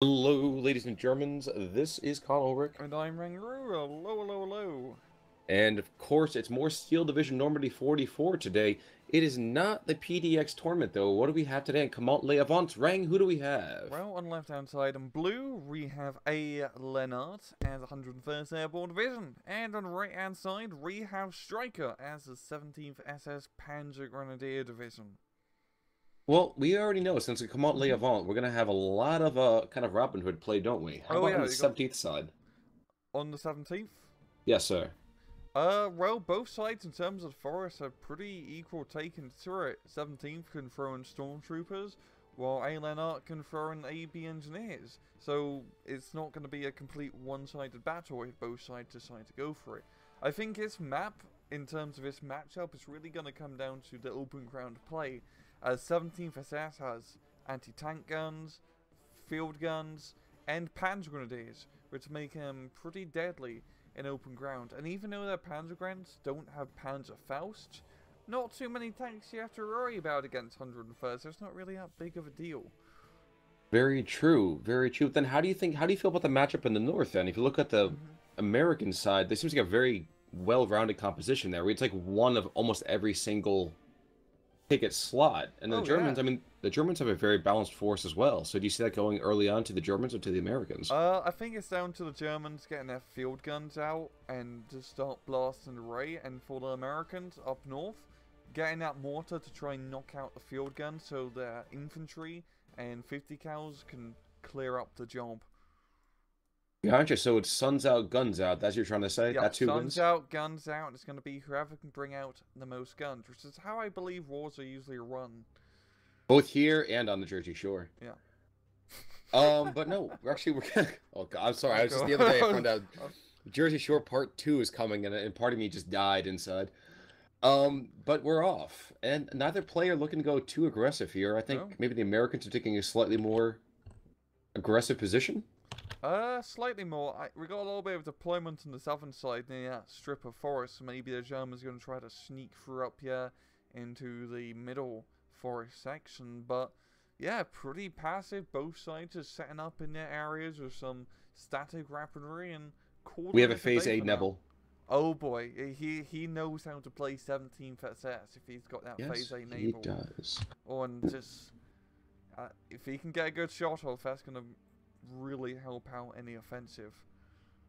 Hello, ladies and Germans. This is Con Ulrich. And I'm Rangaroo. Hello, hello, hello. And of course, it's more Steel Division Normandy 44 today. It is not the PDX tournament, though. What do we have today? And Comment les avants. Rang, who do we have? Well, on the left-hand side in blue, we have A.Lennart as 101st Airborne Division. And on the right-hand side, we have Stryker as the 17th SS Panzer Grenadier Division. Well, we already know, since we Comment les avants, we're going to have a lot of kind of Robin Hood play, don't we? How Oh about on yeah, the you got 17th side? on the 17th? Yes, sir. Well, both sides in terms of forest have pretty equal take into it. 17th can throw in stormtroopers, while A.Lennart can throw in AB engineers. So it's not going to be a complete one-sided battle if both sides decide to go for it. I think this map, in terms of its matchup, is really going to come down to the open ground play, as 17th SS has anti-tank guns, field guns, and panzer grenadiers, which make them pretty deadly in open ground. And even though their Panzer Grants don't have Panzer Faust, not too many tanks you have to worry about against 101st. So it's not really that big of a deal. Very true. Very true. Then how do you feel about the matchup in the north then? If you look at the Mm-hmm. American side, there seems like a very well-rounded composition there, where it's like one of almost every single ticket slot. And the Oh yeah. Germans, I mean, the Germans have a very balanced force as well. So do you see that going early on to the Germans or to the Americans? I think it's down to the Germans getting their field guns out and just start blasting the ray, and for the Americans up north, getting that mortar to try and knock out the field guns so their infantry and 50 cals can clear up the job. Gotcha. So it's suns out, guns out. That's what you're trying to say? Yep, That's who guns wins? out, guns out. It's going to be whoever can bring out the most guns, which is how I believe wars are usually run. Both here and on the Jersey Shore. Yeah. But no, we're gonna. Oh God, I'm sorry. Oh I was just the other day. I god. found out Jersey Shore Part 2 is coming, and part of me just died inside. But we're off, and neither player looking to go too aggressive here. I think No. maybe the Americans are taking a slightly more aggressive position. Slightly more. We got a little bit of deployment on the southern side near that strip of forest. So maybe the Germans are going to try to sneak through up here into the middle forest section. But yeah, pretty passive. Both sides are setting up in their areas with some static weaponry and We calling have a it a Phase day 8 for now. Neville. Oh boy, he knows how to play 17th SS if he's got that Yes, Phase A he naval. does. Oh, and just if he can get a good shot off, that's gonna really help out any offensive.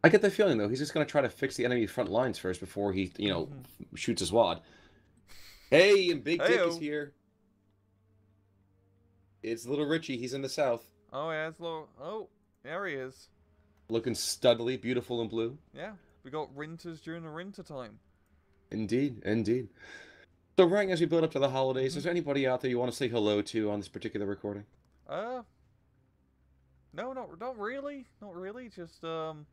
I get the feeling though he's just gonna try to fix the enemy front lines first before he, Hmm. shoots his wad. Hey, and Big Dick is Heyo. here. It's Little Richie. He's in the south, Oh yeah, it's low. Oh, there he is. looking studly, beautiful in blue. Yeah, we got winters during the winter time. Indeed, indeed. So, Rang, as we build up to the holidays, Hmm. is there anybody out there you want to say hello to on this particular recording? Uh, no, not really, not really. Just I'm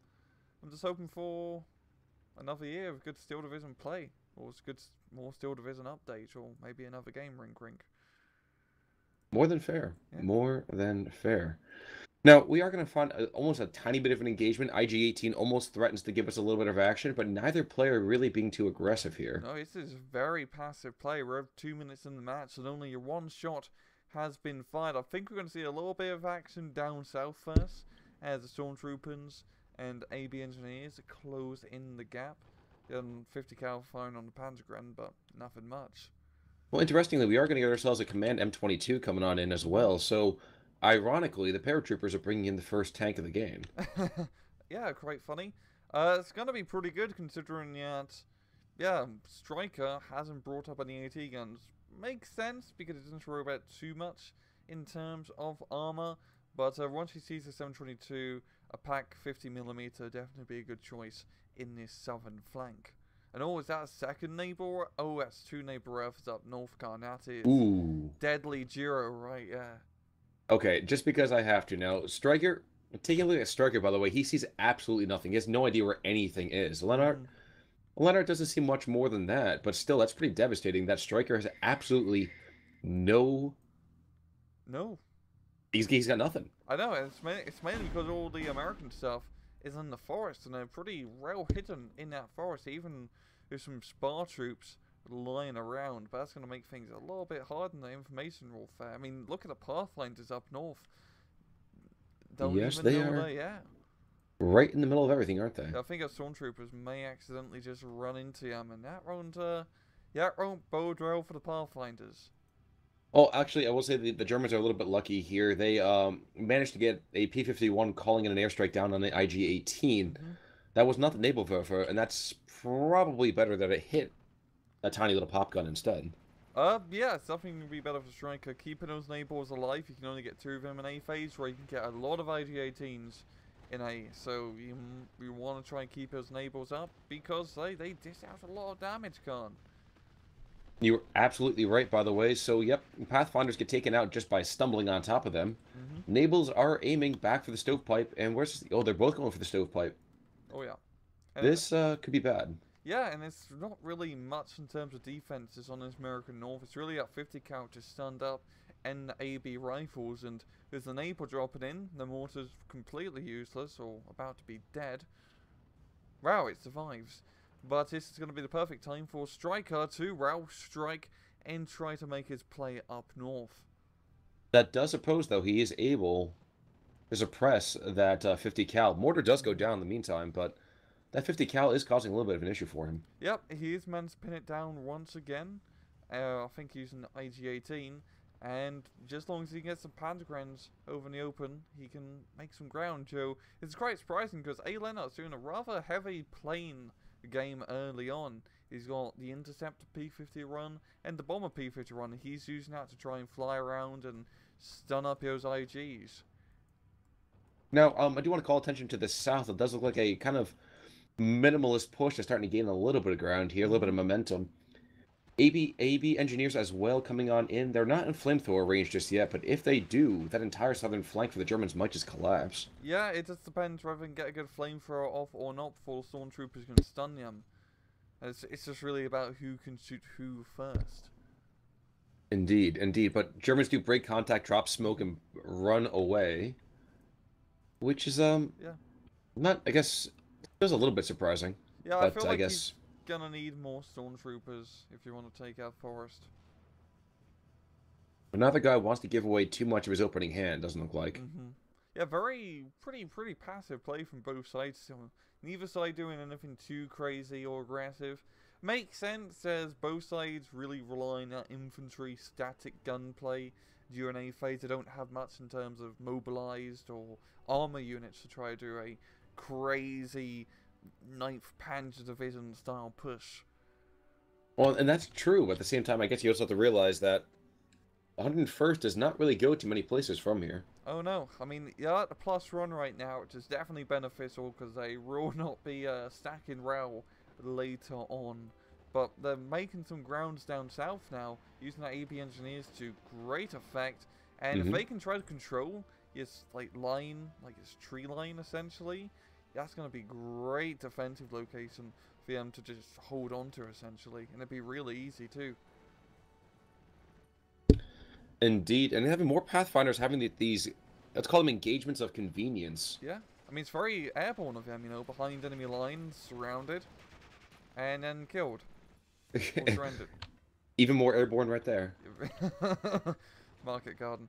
just hoping for another year of good Steel Division play, or more Steel Division updates, or maybe another game rink rink. More than fair. Yeah. More than fair. Now, we are going to find almost a tiny bit of an engagement. IG-18 almost threatens to give us a little bit of action, but neither player really being too aggressive here. No, this is very passive play. We're 2 minutes in the match, and only one shot has been fired. I think we're going to see a little bit of action down south first, as the stormtroopers and AB engineers close in the gap. 50 cal firing on the Panzergren, but nothing much. Well, interestingly, we are going to get ourselves a Command M22 coming on in as well, so ironically, the paratroopers are bringing in the first tank of the game. Yeah, quite funny. It's gonna be pretty good considering that, yeah, Stryker hasn't brought up any AT guns. Makes sense because it doesn't worry about too much in terms of armor. But once he sees the 722, a pack 50mm definitely be a good choice in this southern flank. And oh, is that a second neighbor? Oh, that's two neighbor Earths up north, Khan. That is Ooh. deadly Giro, right? Yeah. Okay, just because I have to now, Striker. Taking a look at Striker, by the way, he sees absolutely nothing. He has no idea where anything is. Lennart, Hmm. Lennart doesn't see much more than that, but still, that's pretty devastating. That Striker has absolutely no. No. He's got nothing. I know, and it's mainly because all the American stuff is in the forest, and they're pretty well hidden in that forest, even with some spar troops lying around. But that's going to make things a little bit hard in the information warfare. I mean, look at the Pathfinders up north. don't Yes, even they know are they're yeah. right in the middle of everything, aren't they? I think our stormtroopers may accidentally just run into him, and that won't bode well for the Pathfinders. Oh, actually, I will say the Germans are a little bit lucky here. They managed to get a P-51 calling in an airstrike down on the IG-18. Mm-hmm. That was not the Nebelwerfer, and that's probably better that it hit a tiny little pop gun instead. Yeah, something would be better for Striker. Keeping those neighbors alive, you can only get 2 of them in A phase, where you can get a lot of IG-18s in A. So you want to try and keep those neighbors up, because they dish out a lot of damage, Khan. You're absolutely right, by the way. So, yep, Pathfinders get taken out just by stumbling on top of them. Mm-hmm. Nables are aiming back for the stovepipe, and oh, they're both going for the stovepipe. Oh yeah. And This could be bad. yeah, and it's not really much in terms of defenses on this American North. It's really at 50 cal to stand up and AB rifles, and with the Naple dropping in, the mortar's completely useless or about to be dead. Wow, it survives. But this is going to be the perfect time for Striker to strike and try to make his play up north. That does oppose, though. He is able to suppress that 50 cal. Mortar does go down in the meantime, but that 50 cal is causing a little bit of an issue for him. Yep, he is managed to pin it down once again. I think using IG-18. And just as long as he gets some Pandagrens over in the open, he can make some ground, Joe. It's quite surprising because A.Lennart's doing a rather heavy plane game early on. He's got the Interceptor P-50 run and the Bomber P-50 run. He's using that to try and fly around and stun up those IGs. Now, I do want to call attention to the south. It does look like a kind of minimalist push is starting to gain a little bit of ground here, a little bit of momentum. AB engineers as well coming on in. They're not in flamethrower range just yet, but if they do, that entire southern flank for the Germans might just collapse. Yeah, it just depends whether they can get a good flamethrower off or not before the stormtroopers can stun them. It's just really about who can shoot who first. Indeed, indeed. But Germans do break contact, drop smoke, and run away, which is Yeah. not, I guess, it was a little bit surprising. Yeah, I But feel I like guess he's gonna need more stormtroopers if you want to take out Forest. another guy wants to give away too much of his opening hand, doesn't look like. Yeah, pretty passive play from both sides. So neither side doing anything too crazy or aggressive. Makes sense as both sides really rely on that infantry static gunplay during a phase. They don't have much in terms of mobilized or armor units to try to do a crazy 9th Panzer Division style push. Well, and that's true. But at the same time, I guess you also have to realize that 101st does not really go to many places from here. Oh no, I mean, you're at the plus run right now, which is definitely beneficial because they will not be stacking rail later on. But they're making some grounds down south now, using that AB engineers to great effect. And if they can try to control his line, his tree line essentially, that's going to be great defensive location for them to just hold on to essentially, and it'd be really easy too. Indeed, and having more Pathfinders having these, let's call them engagements of convenience. Yeah, I mean, it's very airborne of them, you know, behind enemy lines, surrounded, and then killed. Or surrendered. Even more airborne right there. Market garden.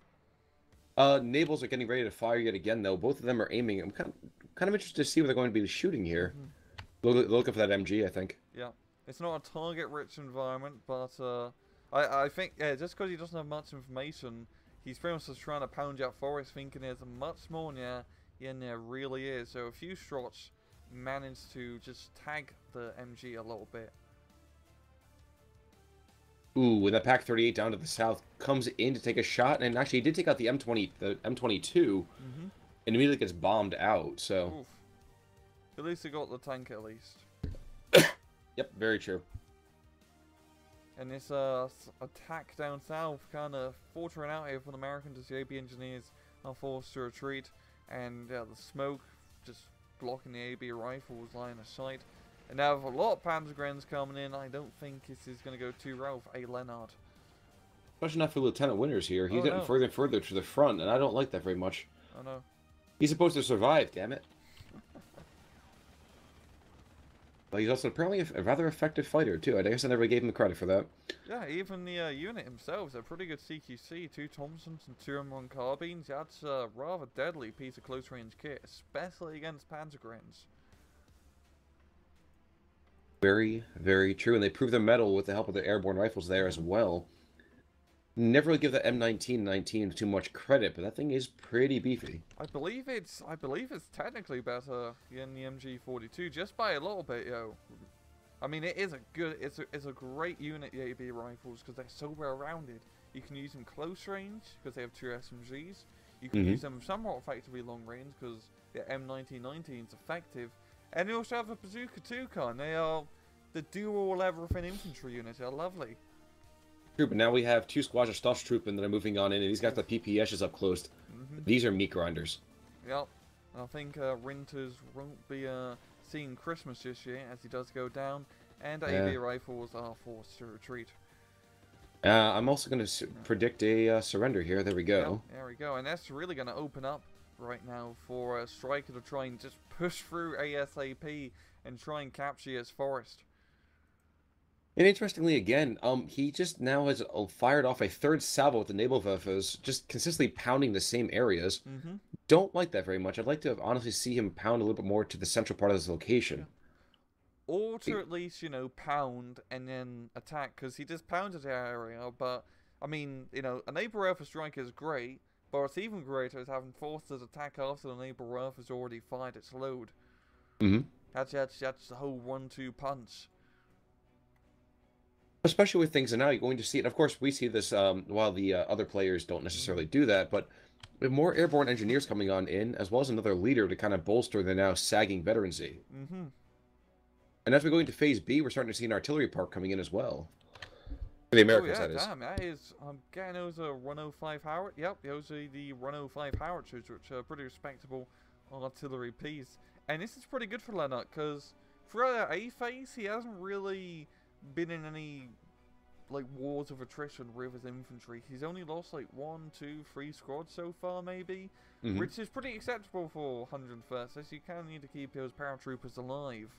Navals are getting ready to fire yet again, though. Both of them are aiming. I'm kind of interested to see what they're going to be shooting here. Looking for that MG, I think. Yeah, it's not a target-rich environment, but I think, yeah, just because he doesn't have much information, he's pretty much just trying to pound out Forest, thinking there's much more in there really is. So a few shots managed to just tag the MG a little bit. Ooh, and that Pack 38 down to the south comes in to take a shot, and actually he did take out the M22, and immediately gets bombed out. So, oof. At least he got the tank at least. Yep, very true. And this attack down south kind of faltering out here for the Americans as the AB engineers are forced to retreat, and the smoke just blocking the AB rifles line of sight. And now with a lot of Panzergrens coming in, I don't think this is going to go too well for A.Lennart. Especially not for Lieutenant Winters here. He's getting no. further and further to the front, and I don't like that very much. Oh no. He's supposed to survive, damn it. But he's also apparently a rather effective fighter, too. I guess I never gave him the credit for that. Yeah, even the unit himself is a pretty good CQC. 2 Thompsons and 2 M1 carbines. That's a rather deadly piece of close-range kit, especially against Panzergrens. Very, very true. And they prove their mettle with the help of the airborne rifles there as well. Never really give the M1919 too much credit, but that thing is pretty beefy. I believe it's technically better than the MG42, just by a little bit, yo. I mean, it is a good, it's a great unit, the AB rifles, because they're so well-rounded. You can use them close range, because they have 2 SMGs. You can use them somewhat effectively long range, because the M1919 is effective. And they also have a bazooka too, Con. They are the do-all-everything infantry unit. They're lovely. True, but now we have 2 squads of Stoßtruppen that are moving on in, and these got the PPSs up close. These are meat grinders. Yep. I think Rinters won't be seeing Christmas this year, as he does go down, and AB rifles are forced to retreat. I'm also going to predict a surrender here. There we go. Yep, there we go. And that's really going to open up right now for Stryker to try and just push through ASAP and try and capture his forest. And interestingly, again, he just now has fired off a 3rd salvo with the Nebelwerfers, just consistently pounding the same areas. Don't like that very much. I'd like to honestly see him pound a little bit more to the central part of this location. Yeah. Or to at least, you know, pound and then attack, because he just pounded the area, but, I mean, you know, a Nebelwerfer strike is great, but what's even greater is having forced his attack after the Nebelwerfer has already fired its load. That's the whole 1-2 punch. Especially with things, and now you're going to see it. Of course, we see this while the other players don't necessarily do that, but with more airborne engineers coming on in, as well as another leader to kind of bolster the now sagging veterancy. And as we go into Phase B, we're starting to see an artillery park coming in as well. For the Americans, that is. Damn, that is, I'm getting those 105 Howard. Yep, those are the 105 howitzers, which are pretty respectable artillery piece. And this is pretty good for A.Lennart, because throughout that A phase, he hasn't really been in any like wars of attrition with his infantry. He's only lost like 1, 2, 3 squads so far, maybe, which is pretty acceptable for 101st, as you kind of need to keep those paratroopers alive.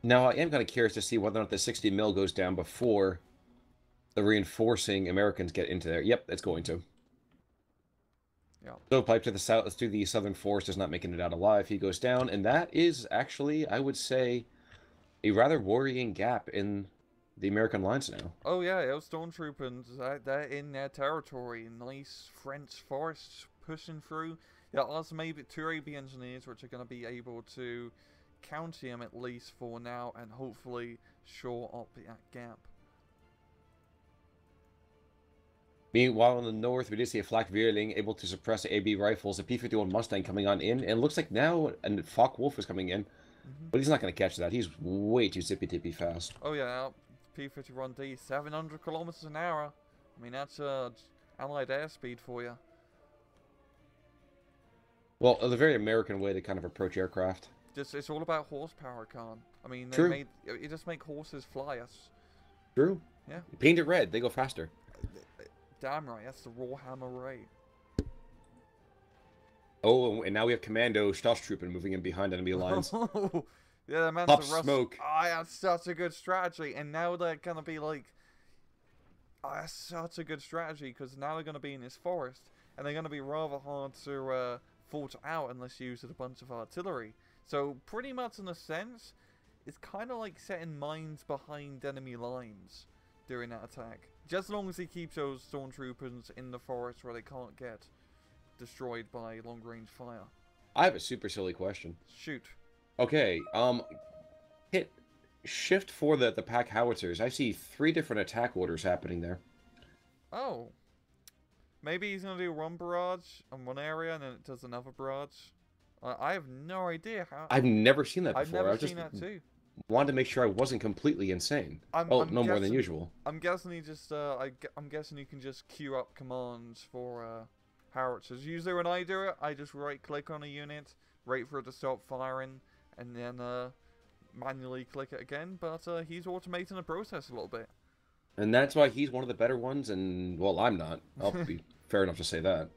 Now, I am kind of curious to see whether or not the 60 mil goes down before the reinforcing Americans get into there. Yep, it's going to. Yeah. Stovepipe to the south, through the southern forest, is not making it out alive. He goes down, and that is actually, I would say, a rather worrying gap in the American lines now. Oh yeah, those stormtroopers, they're in their territory. Nice French forests pushing through. Yeah, also maybe 2 AB engineers, which are going to be able to counter him at least for now, and hopefully shore up that gap. Meanwhile, in the north, we did see a Flak Vierling able to suppress the AB rifles, a P-51 Mustang coming on in, and it looks like now a Focke-Wulf is coming in. But he's not going to catch that. He's way too zippy-tippy fast. Oh yeah, P-51D, 700 kilometers an hour. I mean, that's Allied airspeed for you. Well, the very American way to kind of approach aircraft. It's all about horsepower, Khan. I mean, you just make horses fly us. True. Yeah. Paint it red, they go faster. Damn right, that's the Warhammer Ray. Oh, and now we have Commando Stoßtruppen moving in behind enemy lines. Yeah, man. Pop smoke. Oh, that's such a good strategy. And now they're going to be like... Oh, that's such a good strategy, because now they're going to be in this forest. And they're going to be rather hard to filter out unless you use a bunch of artillery. So, pretty much in a sense, it's kind of like setting mines behind enemy lines during that attack. Just as long as he keeps those stormtroopers in the forest where they can't get destroyed by long-range fire. I have a super silly question. Shoot. Okay, hit shift for the pack howitzers. I see 3 different attack orders happening there. Oh. Maybe he's going to do one barrage on one area and then it does another barrage. I have no idea how... I've never seen that before. I've never seen that too. Wanted to make sure I wasn't completely insane. I'm no guessing, more than usual. I'm guessing he just, I'm guessing you can just queue up commands for, howitzers. Usually when I do it, I just right-click on a unit, wait for it to stop firing, and then manually click it again. But he's automating the process a little bit. And that's why he's one of the better ones, and, well, I'm not. I'll be fair enough to say that.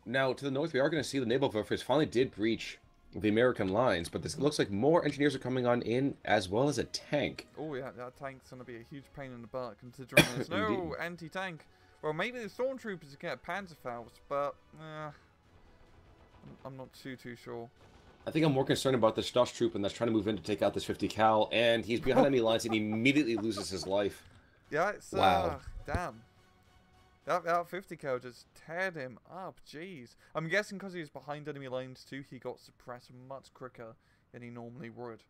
Now, to the north, we are going to see the Nebelwerfers finally did breach the American lines, but this looks like more engineers are coming on in, as well as a tank. Oh yeah, that tank's gonna be a huge pain in the butt, considering there's no Indeed. anti-tank. Well, maybe the stormtroopers get Panzerfaust, but I'm not too sure. I think I'm more concerned about the Stosh troop and that's trying to move in to take out this 50 cal, and he's behind enemy lines and he immediately loses his life. Yeah, it's Wow. damn. That 50 cal just teared him up. Jeez. I'm guessing because he was behind enemy lines too, he got suppressed much quicker than he normally would.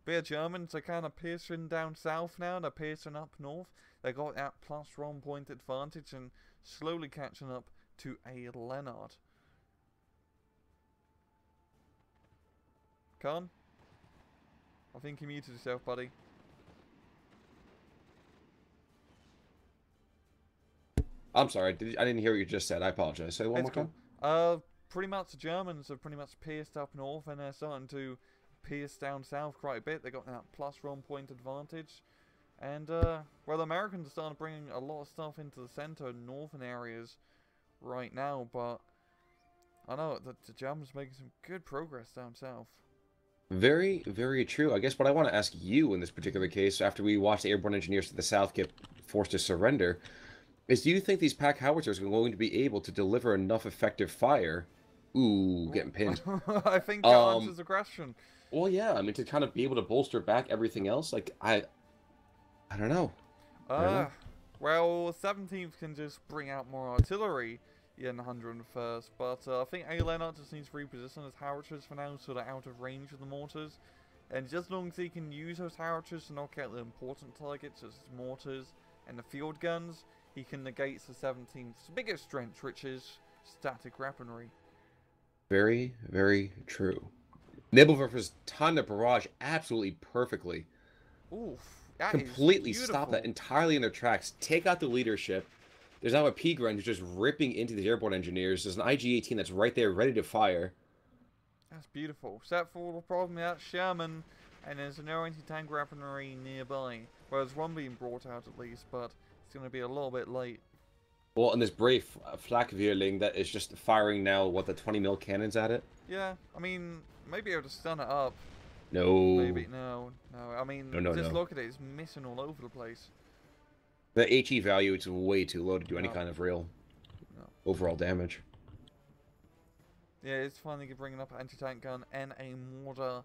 But yeah, Germans are kind of piercing down south now. They're piercing up north. They got that +1 point advantage and slowly catching up to A.Lennart. Khan? I think you muted yourself, buddy. I'm sorry, I didn't hear what you just said. I apologize. Say it one more It's cool. time. Pretty much the Germans have pretty much pierced up north and they're starting to pierce down south quite a bit. They got that +1 point advantage. And, well, the Americans are starting to bring a lot of stuff into the center and northern areas right now, but I know that the Germans are making some good progress down south. Very, very true. I guess what I want to ask you in this particular case, after we watch the airborne engineers to the south get forced to surrender, is do you think these pack howitzers are going to be able to deliver enough effective fire? Ooh, getting pinned. I think that answers the question. Well, yeah, I mean, to kind of be able to bolster back everything else, like, I don't know. Well, 17th can just bring out more artillery in 101st, but I think A.Lennart just needs to reposition his howitzers for now so they're out of range of the mortars. And just as long as he can use those howitzers to knock out the important targets, such as mortars and the field guns, he can negate the 17th's biggest strength, which is static weaponry. Very, very true. Nibelwerf has timed the barrage absolutely perfectly. Oof, that Completely is stop that beautiful. entirely in their tracks. Take out the leadership. There's now a P-Grunt who's just ripping into the airborne engineers. There's an IG-18 that's right there ready to fire. That's beautiful. Except for the problem, that's Sherman, and there's no anti-tank weaponry nearby. Well, there's one being brought out at least, but it's going to be a little bit late. Well, and this brave Flakvierling that is just firing now, what, the 20 mil cannons at it? Yeah, I mean, maybe able to stun it up. No. Maybe, no. I mean, No. look at it, it's missing all over the place. The HE value is way too low to do any kind of real overall damage. Yeah, it's finally bringing up an anti-tank gun and a mortar.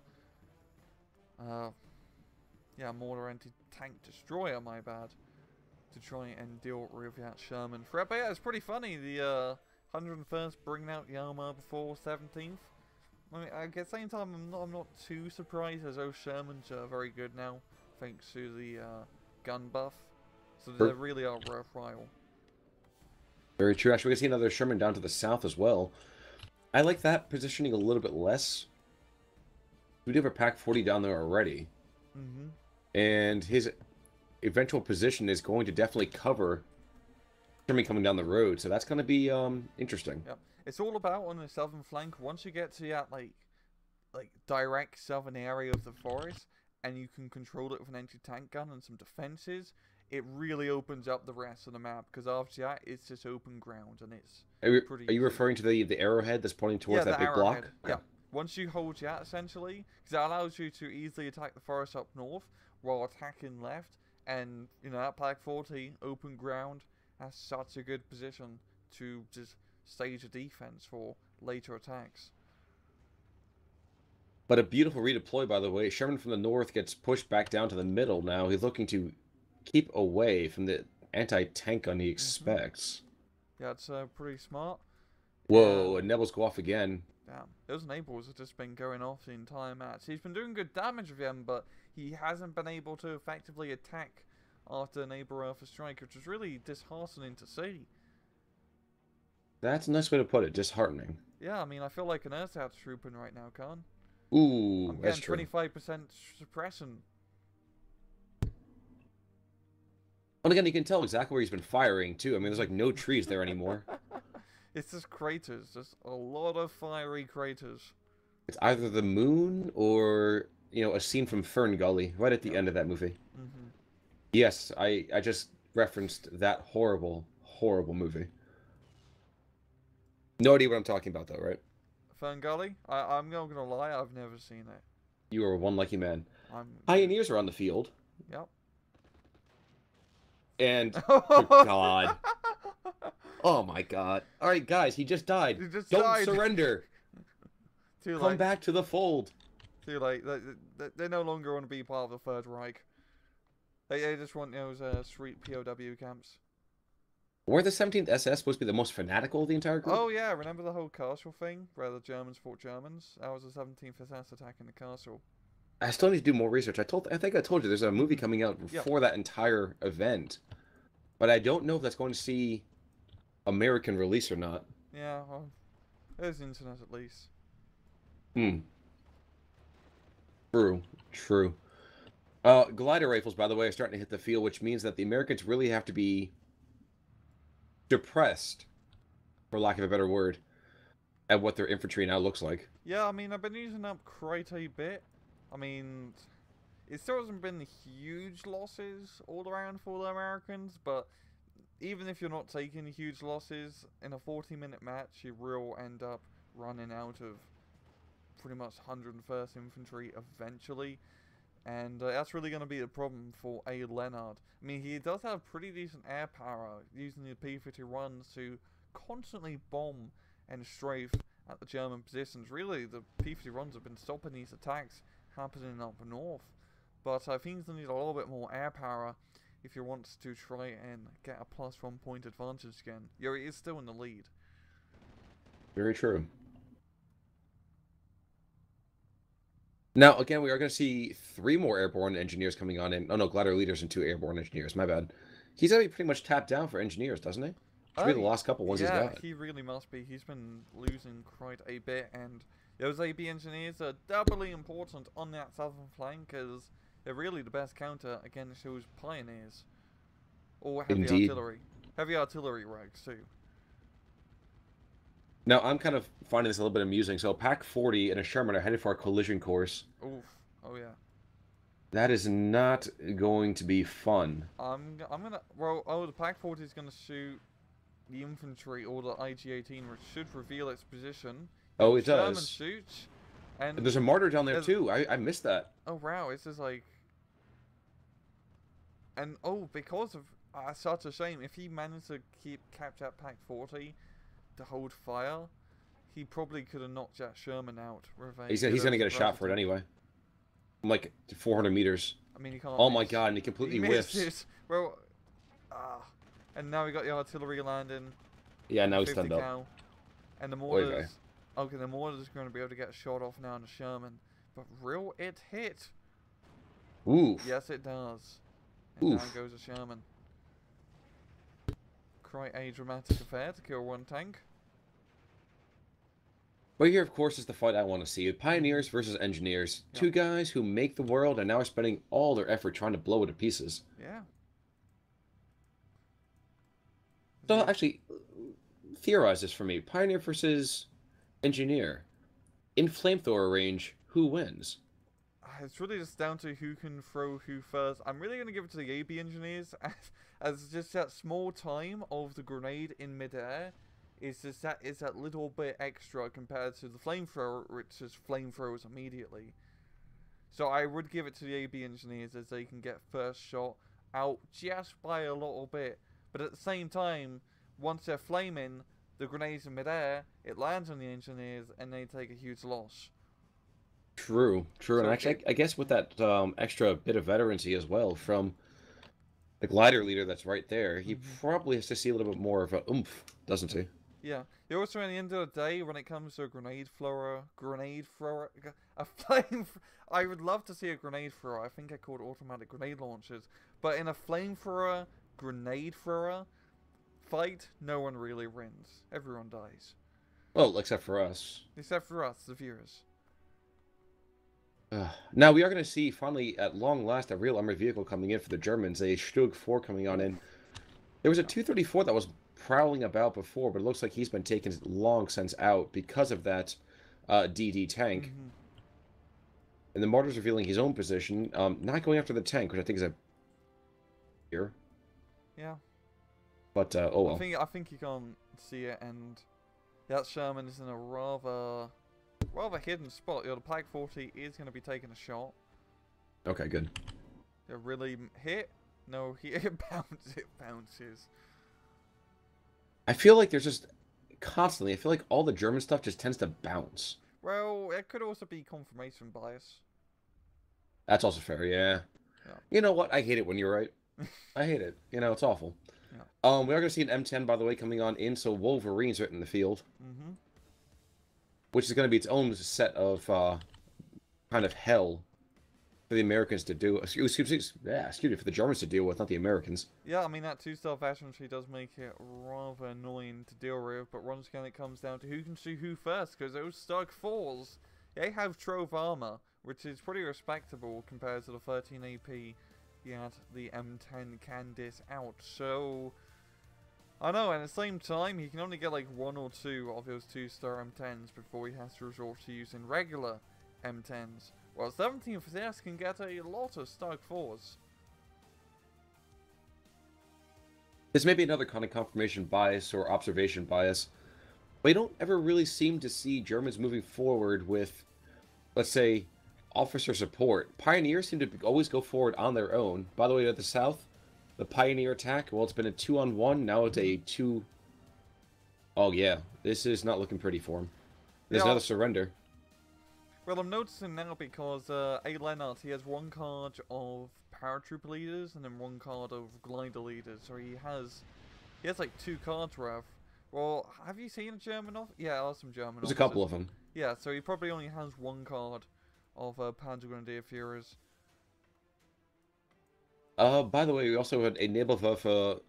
Yeah, mortar anti-tank destroyer, my bad. To try and deal with that Sherman threat. But yeah, it's pretty funny. The 101st bringing out the armor before 17th. I mean, at the same time, I'm not too surprised as those Shermans are very good now, thanks to the gun buff. So they really are worthwhile. Very true. Actually, we can see another Sherman down to the south as well. I like that positioning a little bit less. We do have a Pack 40 down there already. Mm-hmm. And his eventual position is going to definitely cover Sherman coming down the road. So that's going to be interesting. Yep. It's all about on the southern flank. Once you get to that like direct southern area of the forest, and you can control it with an anti-tank gun and some defenses, it really opens up the rest of the map. Because after that, it's just open ground, and it's pretty. Are you referring to the arrowhead that's pointing towards that big arrowhead. block? Yeah. Once you hold that, essentially, because that allows you to easily attack the forest up north while attacking left, and that Pack 40 open ground has such a good position to just stage a defense for later attacks. But a beautiful redeploy, by the way. Sherman from the north gets pushed back down to the middle now. He's looking to keep away from the anti-tank gun he expects. Yeah, it's pretty smart. Whoa, and Nebels go off again. Damn, those enables have just been going off the entire match. He's been doing good damage with them, but he hasn't been able to effectively attack after Neighbor Earth Strike, which is really disheartening to see. That's a nice way to put it, disheartening. Yeah, I mean, I feel like an Earth's trooping right now, Khan. Ooh, I'm that's getting true. 25% suppression. And again, you can tell exactly where he's been firing, too. I mean, there's like no trees there anymore. It's just craters, just a lot of fiery craters. It's either the moon or, a scene from Fern Gully, right at the end of that movie. Mm-hmm. Yes, I just referenced that horrible, horrible movie. No idea what I'm talking about, though, right? Ferngully? I'm not gonna lie, I've never seen it. You are one lucky man. I'm good. Pioneers are on the field, Yep. and good God. Oh my God. All right, guys, he just died. You just Don't died. surrender. Too Come late. back to the fold. Too late. They no longer want to be part of the Third Reich. They just want those street POW camps. Were the 17th SS supposed to be the most fanatical of the entire group? Oh yeah, remember the whole castle thing where the Germans fought Germans? That was the 17th SS attacking the castle. I still need to do more research. I think I told you there's a movie coming out Yep. for that entire event, but I don't know if that's going to see American release or not. Yeah, well, there's internet at least. Hmm. True. True. Glider rifles, by the way, are starting to hit the field, which means that the Americans really have to be depressed, for lack of a better word, at what their infantry now looks like. Yeah, I mean, I've been using up quite a bit. I mean, it still hasn't been huge losses all around for the Americans, but even if you're not taking huge losses, in a 40-minute match, you will end up running out of pretty much 101st Infantry eventually. And that's really going to be a problem for A.Lennart. I mean, he does have pretty decent air power, using the P-51s to constantly bomb and strafe at the German positions. Really, the P-51s have been stopping these attacks happening up north. But I think they need a little bit more air power if you want to try and get a +1 point advantage again. Yeah, he is still in the lead. Very true. Now, again, we are going to see 3 more airborne engineers coming on in. Oh, no, glider leaders and 2 airborne engineers. My bad. He's already pretty much tapped down for engineers, doesn't he? Should be the last couple ones he's got. Yeah, he really must be. He's been losing quite a bit, and those AB engineers are doubly important on that southern flank, because they're really the best counter against those pioneers. Or heavy Indeed. artillery. Heavy artillery rags, too. Now, I'm kind of finding this a little bit amusing. So, Pack 40 and a Sherman are headed for a collision course. Oof. Oh, yeah. That is not going to be fun. I'm gonna... Well, oh, the Pack 40 is gonna shoot the infantry, or the IG-18, which should reveal its position. Oh, it Sherman does. shoots, and There's a martyr down there, too. I missed that. oh wow, it's just like, and oh, because of such a shame. If he managed to kept that Pack 40 to hold fire, he probably could have knocked that Sherman out. He's going to get a shot for it anyway. Like 400 meters. I mean, he can't. Oh miss. my God! And he completely he whiffs. misses. Well, and now we got the artillery landing. Yeah, now he's 50 stunned up. cal, and the mortars. Okay, the mortars going to be able to get a shot off now on the Sherman, but will it hit? Oof. Yes, it does. And Oof. down goes a Sherman. Quite a dramatic affair to kill one tank. But here, of course, is the fight I want to see. Pioneers versus engineers. Yep. 2 guys who make the world and now are spending all their effort trying to blow it to pieces. Yeah. So, actually, theorize this for me. Pioneer versus engineer. In flamethrower range, who wins? It's really just down to who can throw who first. I'm really going to give it to the AB engineers, as just that small time of the grenade in midair is just that little bit extra compared to the flamethrower, which just flamethrowers immediately. So I would give it to the AB engineers, as they can get first shot out just by a little bit. But at the same time, once they're flaming, the grenade's in midair, it lands on the engineers, and they take a huge loss. True, true. So And actually, I guess with that extra bit of veterancy as well from the glider leader that's right there, he probably has to see a little bit more of a oomph, doesn't he? Yeah. You also, at the end of the day, when it comes to a grenade thrower, a flame. I would love to see a grenade thrower. I think they're called automatic grenade launchers. But in a flamethrower, grenade thrower fight, no one really wins. Everyone dies. Well, except for us. Except for us, the viewers. Now, we are going to see, finally, at long last, a real armored vehicle coming in for the Germans. A Stug 4 coming on in. There was a 234 that was prowling about before, but it looks like he's been taken long since out because of that DD tank. And the mortar's revealing his own position, not going after the tank, which I think is a... here. Yeah. But, oh well. I think you can't see it, and That Sherman is in a rather hidden spot. The Pike 40 is going to be taking a shot. Okay, good. It really hit? No, it bounces. I feel like there's just constantly, I feel like all the German stuff just tends to bounce. Well, it could also be confirmation bias. That's also fair, yeah. Yeah. You know what? I hate it when you're right. I hate it. You know, it's awful. Yeah. We are going to see an M10, by the way, coming on in, so Wolverine's right in the field. Mm-hmm. Which is going to be its own set of kind of hell for the Americans to do. Excuse me, for the Germans to deal with, not the Americans. Yeah, I mean, that 2-star veterancy does make it rather annoying to deal with, but once again it comes down to who can shoot who first, because those Stark 4s, they have Trove armor, which is pretty respectable compared to the 13 AP you had the M10 Candice out, so... I know, and at the same time, he can only get like 1 or 2 of those 2-star M10s before he has to resort to using regular M10s, while 17th CS can get a lot of Stark 4s. This may be another kind of confirmation bias or observation bias. We don't ever really seem to see Germans moving forward with, let's say, officer support. Pioneers seem to always go forward on their own. By the way, to the south, the Pioneer attack, well, it's been a 2-on-1, now it's a 2... Oh, yeah. This is not looking pretty for him. There's another surrender. Well, I'm noticing now because A.Lennart, he has 1 card of paratrooper leaders and then 1 card of glider leaders. So he has like 2 cards worth. Well, have you seen a German off? Yeah, there are some German There's a couple of them. Yeah, so he probably only has 1 card of Panzer Grenadier Führers. By the way, we also had a Nebelwerfer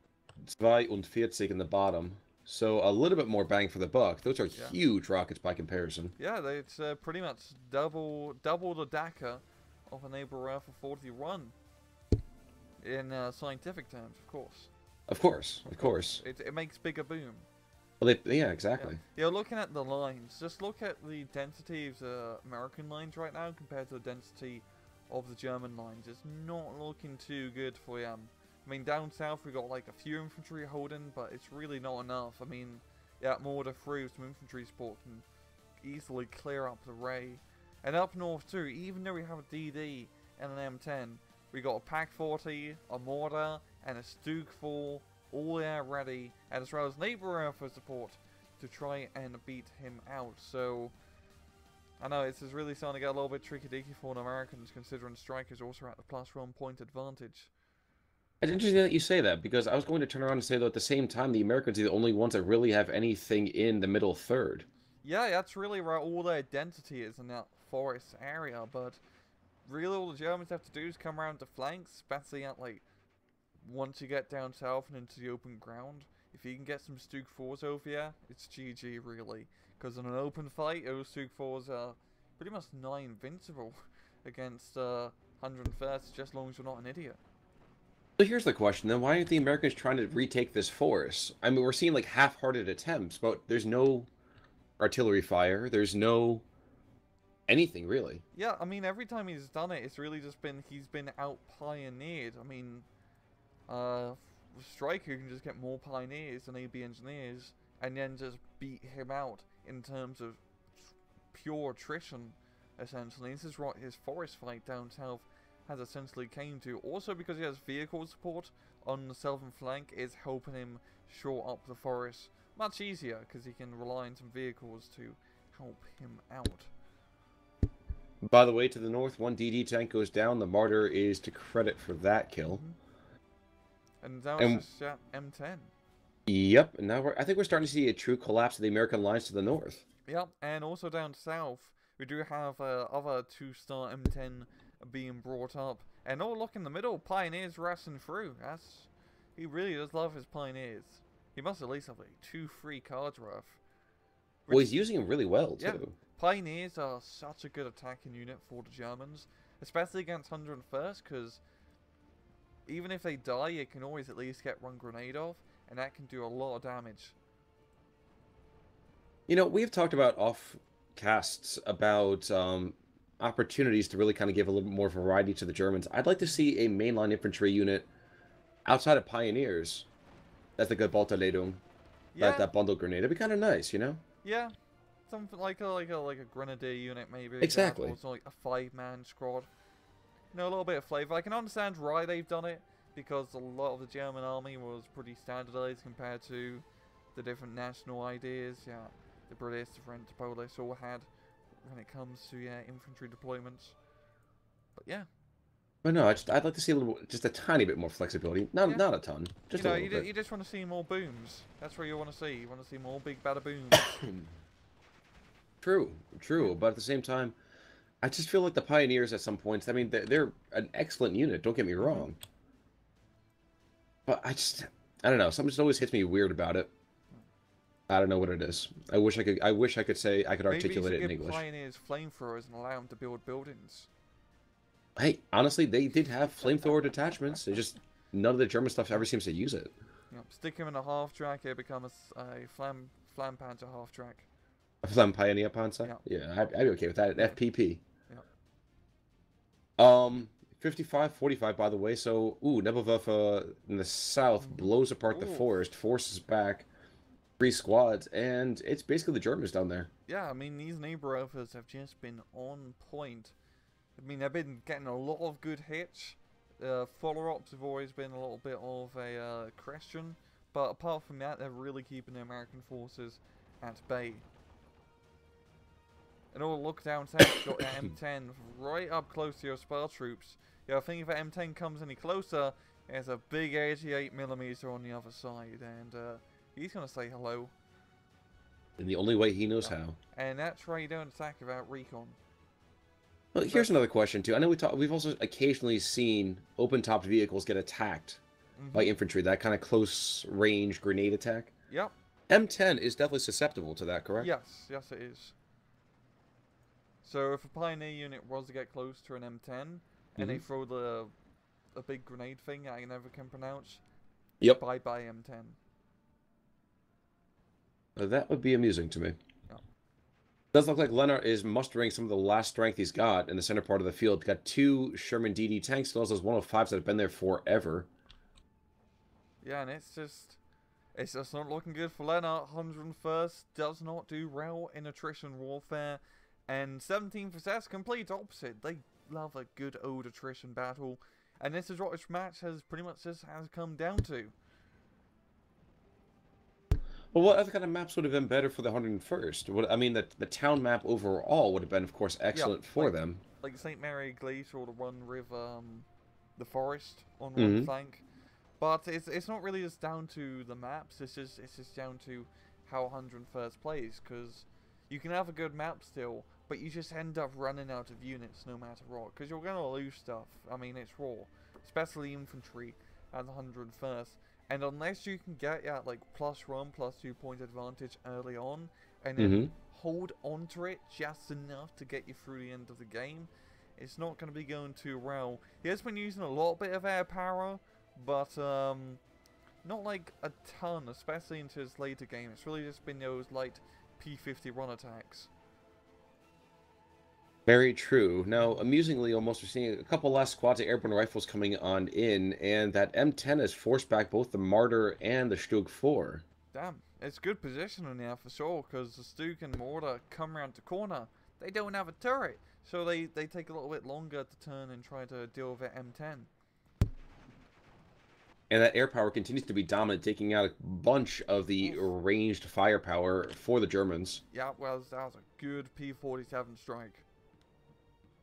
42 in the bottom. So a little bit more bang for the buck. Those are huge rockets by comparison. Yeah, it's pretty much double the DACA of a Nebelwerfer 41. In scientific terms, of course. Of course, of course. It makes bigger boom. Well, yeah, exactly. Yeah, looking at the lines, just look at the density of the American lines right now compared to the density of the German lines. It's not looking too good for them. I mean, down south we got like a few infantry holding, but it's really not enough. I mean, yeah, mortar through some infantry support can easily clear up the Ray. And up north too, even though we have a DD and an M10, we got a Pack 40, a mortar, and a Stug 4 all there ready, and as well as Nebelwerfer support to try and beat him out. So, I know this is really starting to get a little bit tricky-dicky for the Americans, considering strikers also at the +1 point advantage. It's interesting that you say that, because I was going to turn around and say, though, at the same time, the Americans are the only ones that really have anything in the middle third. Yeah, that's really where all their identity is, in that forest area, but really all the Germans have to do is come around the flanks, especially at, like, once you get down south and into the open ground. If you can get some Stug 4s over here, it's GG, really. Because in an open fight, those Stug 4s are pretty much nigh invincible against 101st, just as long as you're not an idiot. So here's the question, then. Why aren't the Americans trying to retake this forest? I mean, we're seeing, like, half-hearted attempts, but there's no artillery fire. There's no anything, really. Yeah, I mean, every time he's done it, it's really just been, he's been out-pioneered. I mean, Striker can just get more pioneers than AB engineers, and then just beat him out in terms of pure attrition, essentially. This is what his forest fight down south has essentially came to. Also because he has vehicle support on the southern flank, is helping him shore up the forest much easier, because he can rely on some vehicles to help him out. By the way, to the north, 1 DD tank goes down. The Martyr is to credit for that kill. And now it's just M10. Yep, and now I think we're starting to see a true collapse of the American lines to the north. Yep, and also down south, we do have other 2-star M10 being brought up. And oh, look in the middle, Pioneers racing through. He really does love his Pioneers. He must at least have like 2 free cards worth. Well, he's using them really well, too. Yeah, Pioneers are such a good attacking unit for the Germans, especially against 101st, because even if they die, you can always at least get 1 grenade off, and that can do a lot of damage. You know, we've talked about off-casts about opportunities to really kind of give a little bit more variety to the Germans. I'd like to see a mainline infantry unit outside of Pioneers. That's the good Bolterledung. Yeah. That bundle grenade. It'd be kind of nice, you know? Yeah, something like a grenadier unit maybe. Exactly. Example, so like a 5-man squad. You know, a little bit of flavour. I can understand why they've done it, because a lot of the German army was pretty standardised compared to the different national ideas. Yeah, the British, the French, the Polish all had when it comes to infantry deployments. But yeah, But no, I'd like to see a little, just a tiny bit more flexibility. yeah. Not a ton, You just a know, little bit. you just want to see more booms. That's what you want to see. You want to see more big bada booms. True, Yeah. true. But at the same time, I just feel like the Pioneers at some points. I mean, they're an excellent unit. Don't get me Mhm. wrong. But I don't know. Something just always hits me weird about it. I don't know what it is. I wish I could say I could Maybe you articulate should it in give English. pioneers flamethrowers and allow them to build buildings. Hey, honestly, they did have flamethrower detachments. It just none of the German stuff ever seems to use it. You know, stick him in a half track, it becomes a flam panzer half track. Flam Pioneer Panzer. Yeah, Yeah, I'd be okay with that. yeah, FPP. yeah. 55, 45, by the way. So, Nebelwerfer in the south blows apart the Ooh. forest, forces back 3 squads, and it's basically the Germans down there. Yeah, I mean, these Neberhoffers have just been on point. I mean, they've been getting a lot of good hits. Follow-ups have always been a little bit of a question. But apart from that, they're really keeping the American forces at bay. And all look down south, you've got your M10 right up close to your spar troops. I think if an M10 comes any closer, there's a big 88mm on the other side, and he's going to say hello. In the only way he knows how. And that's why you don't attack without recon. Well, here's another question too. I know we've also occasionally seen open-topped vehicles get attacked by infantry. That kind of close-range grenade attack. Yep. M10 is definitely susceptible to that, correct? Yes, yes it is. So if a Pioneer unit was to get close to an M10, and they throw a big grenade thing I never can pronounce, Yep. bye-bye M10. That would be amusing to me. Yeah. Does look like Lennart is mustering some of the last strength he's got in the center part of the field. Got 2 Sherman DD tanks, still has those 105s that have been there forever. Yeah, and it's just not looking good for Lennart. 101st does not do well in attrition warfare, and 17th is complete opposite. They love a good old attrition battle, and this is what this match has pretty much has come down to. Well, what other kind of maps would have been better for the 101st? I mean, the town map overall would have been, of course, excellent for them. Like St. Mary Glacier or the one with the forest on one flank. But it's not really just down to the maps. It's just down to how 101st plays, because you can have a good map still, but you just end up running out of units no matter what, because you're gonna lose stuff. I mean, it's raw, especially infantry at the 101st. And unless you can get like +1, +2 point advantage early on, and then hold onto it just enough to get you through the end of the game, it's not going to be going too well. He has been using a little bit of air power, but not like a ton, especially into his later game. It's really just been those light P-51 attacks. Very true. Now, amusingly, almost we're seeing a couple last squads of airborne rifles coming on in, and that M10 has forced back both the Marder and the Stug 4. Damn, it's good positioning now for sure, because the Stug and Mortar come around the corner. They don't have a turret, so they take a little bit longer to turn and try to deal with it M10. And that air power continues to be dominant, taking out a bunch of the ranged firepower for the Germans. Yeah, well, that was a good P-47 strike.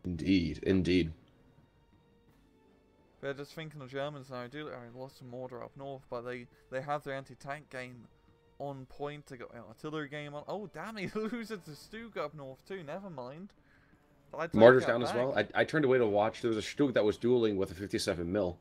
Indeed, indeed. But just thinking of Germans now, I lost some mortar up north, but they have their anti-tank game on point. They got an artillery game on. Oh, damn, he loses to Stug up north too. Never mind. Mortar's down as well. I turned away to watch. There was a Stug that was dueling with a 57 mil.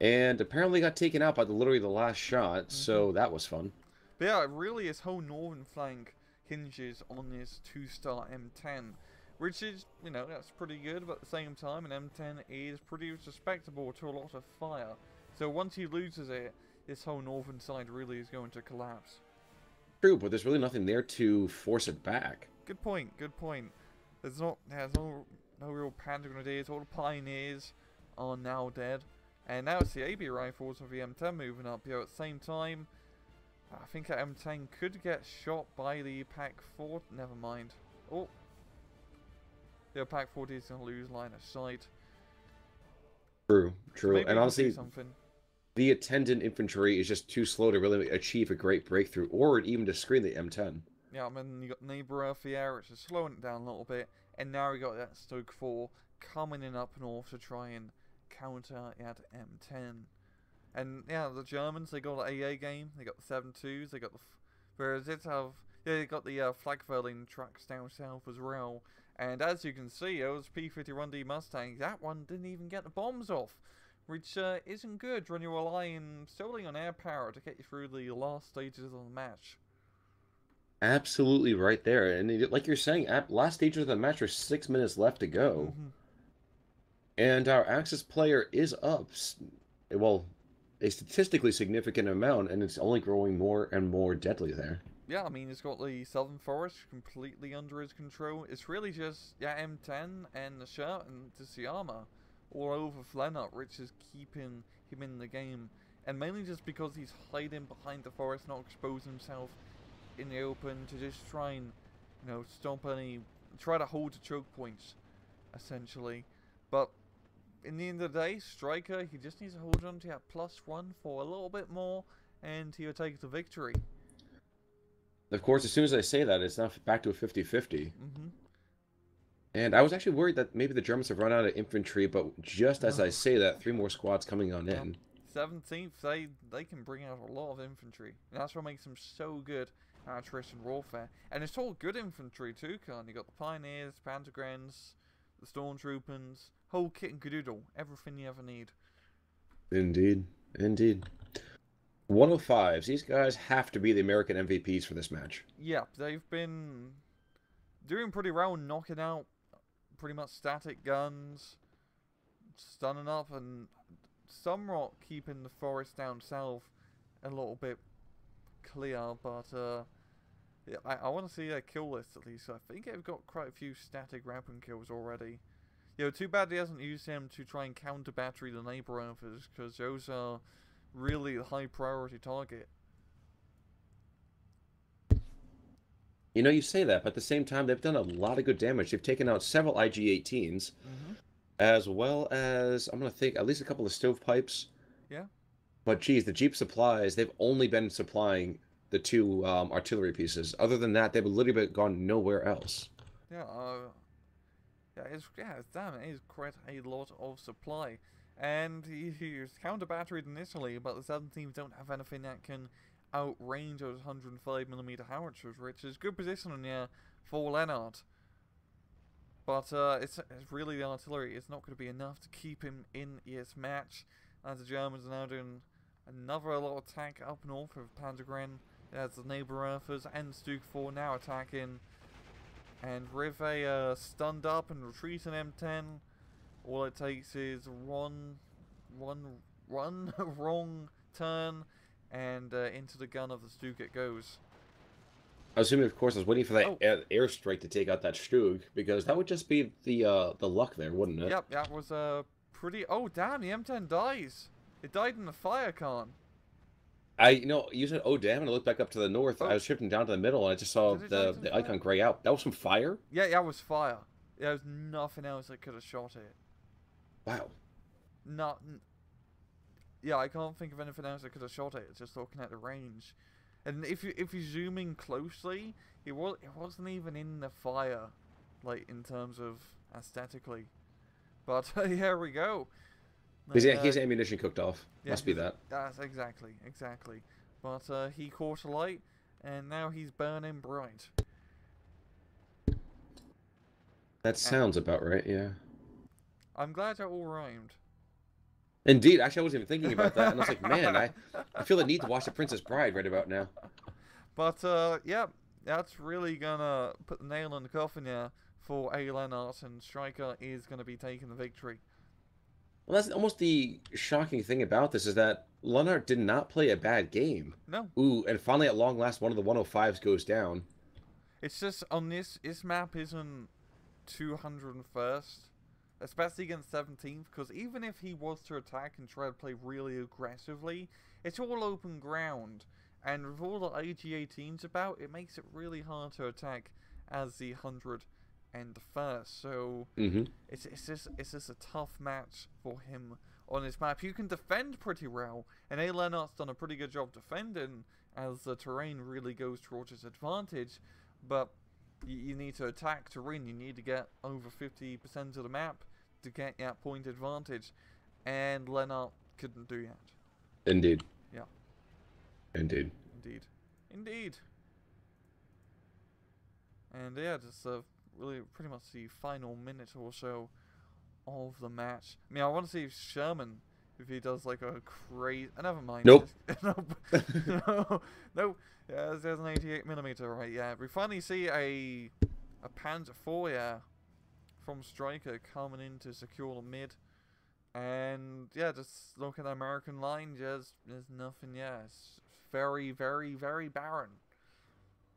And apparently got taken out by literally the last shot, so that was fun. But yeah, really his whole northern flank hinges on this 2-star M10. Which is, you know, that's pretty good, but at the same time, an M10 is pretty susceptible to a lot of fire. So once he loses it, this whole northern side really is going to collapse. True, but there's really nothing there to force it back. Good point, good point. There's no real Panzer Grenadiers. All the Pioneers are now dead. And now it's the AB rifles with the M10 moving up. You know, at the same time, I think M10 could get shot by the Pack 4. Never mind. Oh, the Pack 40 is going to lose line of sight. True, So true. maybe And we can do honestly, something. the attendant infantry is just too slow to really achieve a great breakthrough or even to screen the M10. Yeah, I mean, you got Neighbour Earthier, which is slowing it down a little bit. And now we got that Stoke 4 coming in up north to try and counter at M10. And yeah, the Germans, they got the AA game, they got the 7.2s, they got the. Whereas it's have. Yeah, they got the flag furling trucks down south as well. And as you can see, it was P-51D Mustang. That one didn't even get the bombs off, which isn't good when you're relying solely on air power to get you through the last stages of the match. Absolutely right there. And like you're saying, at last stages of the match are 6 minutes left to go. Mm-hmm. And our Axis player is up. Well, a statistically significant amount, and it's only growing more and more deadly there. Yeah, I mean, he's got the Southern Forest completely under his control. It's really just, yeah, M10 and the shirt and the Siyama all over A.Lennart, which is keeping him in the game. And mainly just because he's hiding behind the forest, not exposing himself in the open to just try and, stop any, try to hold the choke points, essentially. But in the end of the day, Striker, he just needs to hold on to that +1 for a little bit more, and he'll take the victory. Of course, as soon as I say that, it's now back to a 50-50. Mm-hmm. And I was actually worried that maybe the Germans have run out of infantry, but just as I say that, 3 more squads coming on in. 17th, they can bring out a lot of infantry. And that's what makes them so good at attrition warfare. And it's all good infantry too, Khan. You got the Pioneers, Pantogrens, the Stormtroopers, whole kit and cadoodle, everything you ever need. Indeed, indeed. 105s, these guys have to be the American MVPs for this match. Yeah, they've been doing pretty well, knocking out pretty much static guns, stunning up, and somewhat keeping the forest down south a little bit clear. But yeah, I want to see a kill list at least. I think they've got quite a few static weapon kills already. Too bad he hasn't used them to try and counter battery the neighbor Earthers, because those are really a high priority target. You say that, but at the same time, they've done a lot of good damage. They've taken out several IG-18s, as well as, I'm going to think, at least a couple of stovepipes. Yeah. But geez, the Jeep supplies, they've only been supplying the 2 artillery pieces. Other than that, they've literally gone nowhere else. Yeah, damn, it is quite a lot of supply. And he's counter batteried initially, but the 17th don't have anything that can outrange those 105mm howitzers, which is good positioning here for A.Lennart. But it's really the artillery. It's not going to be enough to keep him in this match, as the Germans are now doing another little attack up north of Pantogren, as the neighbor Earthers and Stuke 4 now attacking. And with a stunned up and retreating M10, all it takes is one wrong turn, and into the gun of the Stug it goes. Assuming, of course, I was waiting for that airstrike to take out that Stug, because that would just be the luck there, wouldn't it? Yep, that was pretty. Oh damn, the M10 dies. It died in the fire, Khan. You said, oh damn, and I looked back up to the north. I was shifting down to the middle, and I just saw the icon gray out. That was from fire? Yeah, that was fire. There was nothing else that could have shot it. Wow. Yeah, I can't think of anything else that could have shot it. It's just looking at the range. And if you zoom in closely, it wasn't even in the fire, like in terms of aesthetically. But here we go. His ammunition cooked off. Yeah, Must be that. That's exactly. But he caught a light, and now he's burning bright. That sounds about right, yeah. I'm glad that all rhymed. Indeed, actually I wasn't even thinking about that, and I was like, man, I feel the need to watch The Princess Bride right about now. But, yeah, that's really gonna put the nail in the coffin here for A.Lennart, and Striker is gonna be taking the victory. Well, that's almost the shocking thing about this, is that A.Lennart did not play a bad game. No. Ooh, and finally at long last, one of the 105s goes down. It's just, on this map isn't 201st. Especially against 17th, because even if he was to attack and try to play really aggressively, it's all open ground. And with all the AG-18s about, it makes it really hard to attack as the 100 and the first. So Mm-hmm. it's just a tough match for him on this map. You can defend pretty well, and A.Lennart's done a pretty good job defending as the terrain really goes towards his advantage. But you need to attack to win. You need to get over 50% of the map to get that point advantage, and Lennart couldn't do that. Indeed. Yeah. Indeed. Indeed. Indeed. And yeah, just really pretty much the final minute or so of the match. I mean, I want to see if Sherman, if he does like a crazy... never mind. Nope. No. No. Yeah, there's an 88mm, right? Yeah, we finally see a Panzer IV, yeah, from Striker coming in to secure the mid. And yeah, just look at the American line, just there's nothing. Yeah, it's very, very, very barren.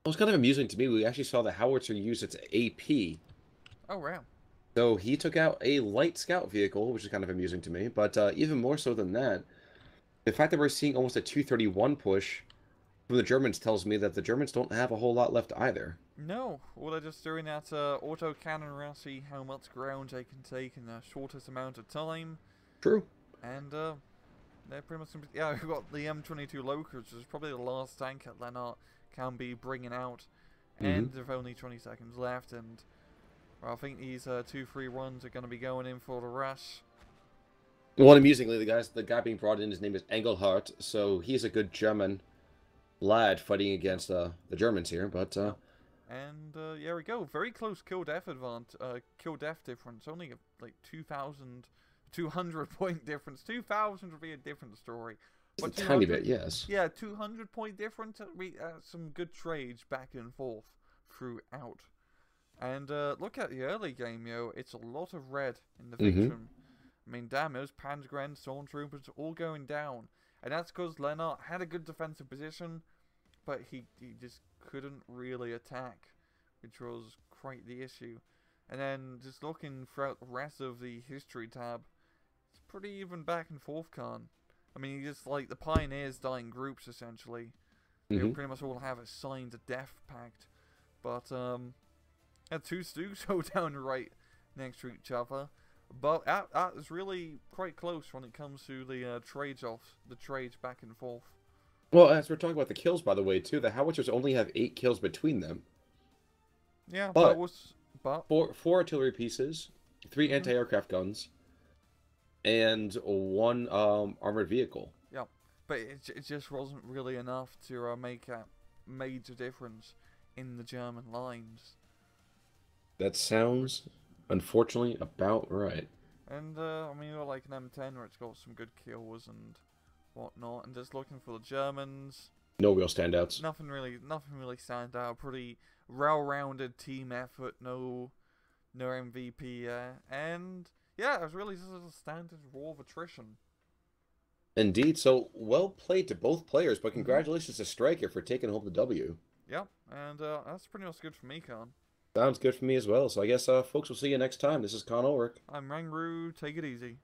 It was kind of amusing to me. We actually saw the howitzer use its AP. Oh wow. So he took out a light scout vehicle, which is kind of amusing to me. But even more so than that, the fact that we're seeing almost a 231 push from the Germans tells me that the Germans don't have a whole lot left either. No, well they're just doing that auto cannon around, see how much ground they can take in the shortest amount of time. True. And they're pretty much... yeah, we've got the M22 Locust, which is probably the last tank that Lennart can be bringing out. And there's only 20 seconds left, and well, I think these 2-3 runs are going to be going in for the rush. Well, amusingly, the guy being brought in, his name is Engelhardt, so he's a good German lad fighting against the Germans here, but... And yeah, we go. Very close kill-death difference. Only like 2,200 point difference. 2,000 would be a different story. But a tiny bit, yes. Yeah, 200 point difference. Some good trades back and forth throughout. And look at the early game, yo. It's a lot of red in the victim. I mean, damn, those Panzergren, Stormtroopers, all going down. And that's because Lennart had a good defensive position, but he just couldn't really attack, which was quite the issue. And then just looking throughout the rest of the history tab, it's pretty even back and forth, Khan. I mean, you just like the Pioneers die in groups essentially. They pretty much all have a signed death pact. But yeah, two Stooks go down right next to each other. But that is really quite close when it comes to the trades back and forth. Well, as we're talking about the kills, by the way, too, the howitzers only have 8 kills between them. Yeah, but four artillery pieces, 3 anti-aircraft guns, and 1 armored vehicle. Yeah, but it just wasn't really enough to make a major difference in the German lines. That sounds, unfortunately, about right. And I mean, you're like an M10 where it's got some good kills and whatnot, and just looking for the Germans. No real standouts. Nothing really stand out. Pretty well-rounded team effort. No MVP. And yeah, it was really just a standard war of attrition. Indeed. So well played to both players, but congratulations to Striker for taking home the W. Yep, and that's pretty much good for me, Khan. Sounds good for me as well. So I guess, folks, we'll see you next time. This is Con Ulrich. I'm Rangru. Take it easy.